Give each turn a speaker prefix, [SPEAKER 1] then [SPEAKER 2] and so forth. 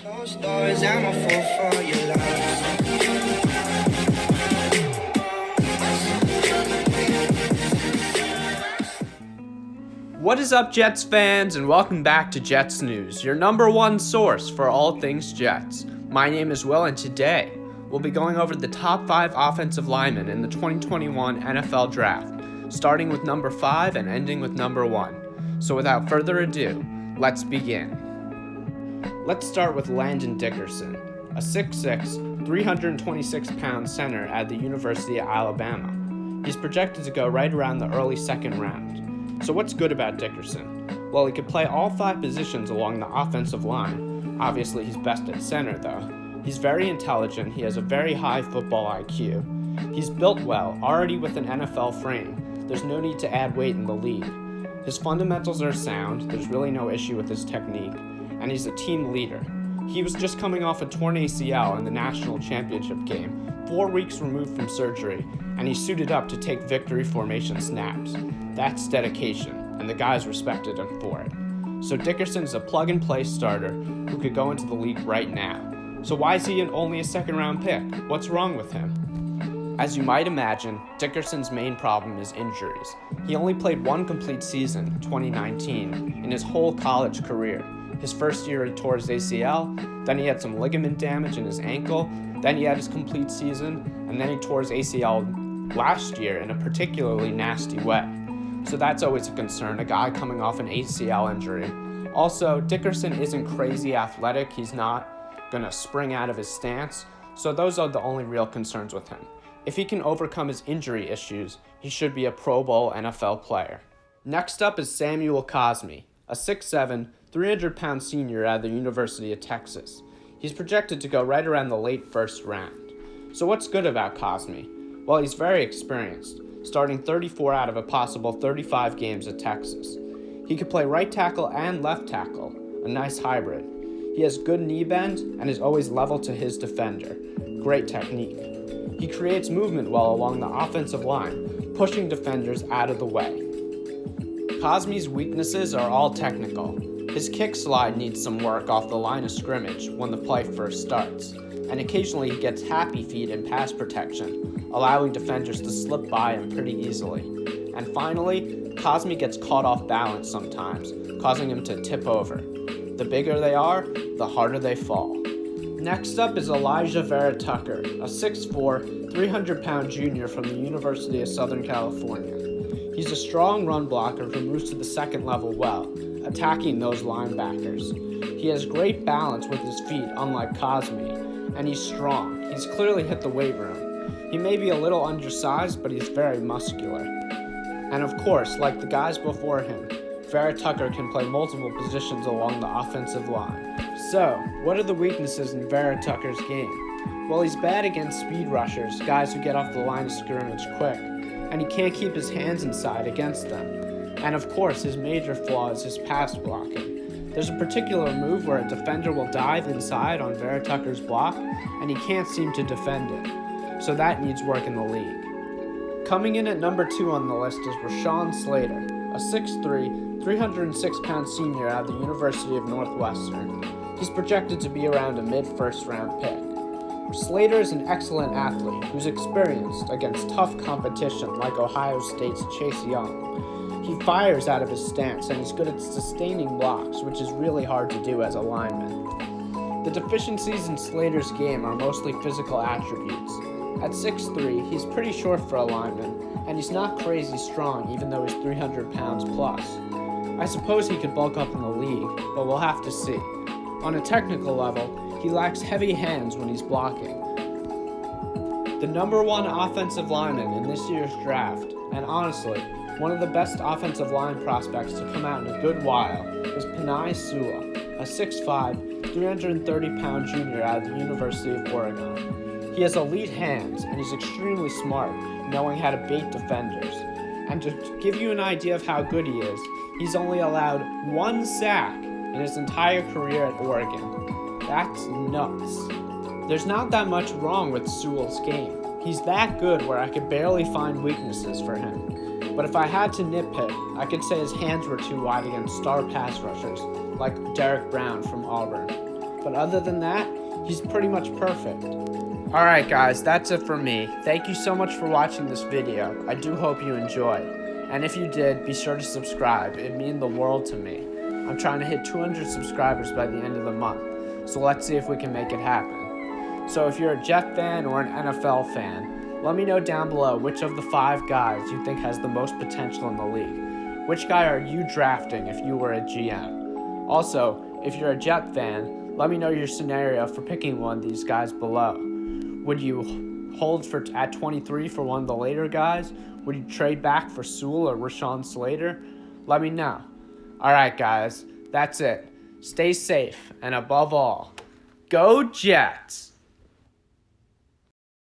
[SPEAKER 1] Closed doors, I'm a fool for your love.
[SPEAKER 2] What is up, Jets fans, and welcome back to Jets News, your number one source for all things Jets. My name is Will, and today we'll be going over the top 5 offensive linemen in the 2021 NFL Draft, starting with number 5 and ending with number 1. So without further ado, let's begin. Let's start with Landon Dickerson, a 6'6", 326-pound center at the University of Alabama. He's projected to go right around the early second round. So what's good about Dickerson? Well, he could play all 5 positions along the offensive line. Obviously, he's best at center, though. He's very intelligent, he has a very high football IQ. He's built well, already with an NFL frame. There's no need to add weight in the league. His fundamentals are sound, there's really no issue with his technique, and he's a team leader. He was just coming off a torn ACL in the national championship game, 4 weeks removed from surgery, and he suited up to take victory formation snaps. That's dedication, and the guys respected him for it. So Dickerson is a plug-and-play starter who could go into the league right now. So why is he only a second-round pick? What's wrong with him? As you might imagine, Dickerson's main problem is injuries. He only played 1 complete season, 2019, in his whole college career. His first year he tore his ACL, then he had some ligament damage in his ankle, then he had his complete season, and then he tore his ACL last year in a particularly nasty way. So that's always a concern, a guy coming off an ACL injury. Also, Dickerson isn't crazy athletic, he's not going to spring out of his stance, so those are the only real concerns with him. If he can overcome his injury issues, he should be a Pro Bowl NFL player. Next up is Samuel Cosmi, a 6'7", 300-pound senior at the University of Texas. He's projected to go right around the late first round. So what's good about Cosmi? Well, he's very experienced, starting 34 out of a possible 35 games at Texas. He could play right tackle and left tackle, a nice hybrid. He has good knee bend and is always level to his defender. Great technique. He creates movement well along the offensive line, pushing defenders out of the way. Cosmi's weaknesses are all technical. His kick slide needs some work off the line of scrimmage when the play first starts, and occasionally he gets happy feet in pass protection, allowing defenders to slip by him pretty easily. And finally, Cosmi gets caught off balance sometimes, causing him to tip over. The bigger they are, the harder they fall. Next up is vera-tucker, a 6'4", 300-pound junior from the University of Southern California. He's a strong run blocker who moves to the second level well, attacking those linebackers. He has great balance with his feet, unlike Cosmi, and he's strong. He's clearly hit the weight room. He may be a little undersized, but he's very muscular. And of course, like the guys before him, vera-tucker can play multiple positions along the offensive line. So, what are the weaknesses in vera-tucker's game? Well, he's bad against speed rushers, guys who get off the line of scrimmage quick, and he can't keep his hands inside against them. And of course, his major flaw is his pass blocking. There's a particular move where a defender will dive inside on vera-tucker's block, and he can't seem to defend it. So that needs work in the league. Coming in at number 2 on the list is Rashawn Slater, a 6'3", 306-pound senior at the University of Northwestern. He's projected to be around a mid-first round pick. Slater is an excellent athlete who's experienced against tough competition like Ohio State's Chase Young. He fires out of his stance and he's good at sustaining blocks, which is really hard to do as a lineman. The deficiencies in Slater's game are mostly physical attributes. At 6'3", he's pretty short for a lineman, and he's not crazy strong even though he's 300 pounds plus. I suppose he could bulk up in the league, but we'll have to see. On a technical level, he lacks heavy hands when he's blocking. The number 1 offensive lineman in this year's draft, and honestly, one of the best offensive line prospects to come out in a good while, is Penei Sewell, a 6'5", 330-pound junior out of the University of Oregon. He has elite hands, and he's extremely smart, knowing how to bait defenders. And to give you an idea of how good he is, he's only allowed 1 sack in his entire career at Oregon. That's nuts. There's not that much wrong with Sewell's game. He's that good where I could barely find weaknesses for him. But if I had to nitpick, I could say his hands were too wide against star pass rushers, like Derek Brown from Auburn. But other than that, he's pretty much perfect. Alright guys, that's it for me. Thank you so much for watching this video. I do hope you enjoyed. And if you did, be sure to subscribe. It'd mean the world to me. I'm trying to hit 200 subscribers by the end of the month. So let's see if we can make it happen. So if you're a Jet fan or an NFL fan, let me know down below which of the 5 guys you think has the most potential in the league. Which guy are you drafting if you were a GM? Also, if you're a Jet fan, let me know your scenario for picking one of these guys below. Would you hold at 23 for one of the later guys? Would you trade back for Sewell or Rashawn Slater? Let me know. Alright guys, that's it. Stay safe, and above all, go Jets!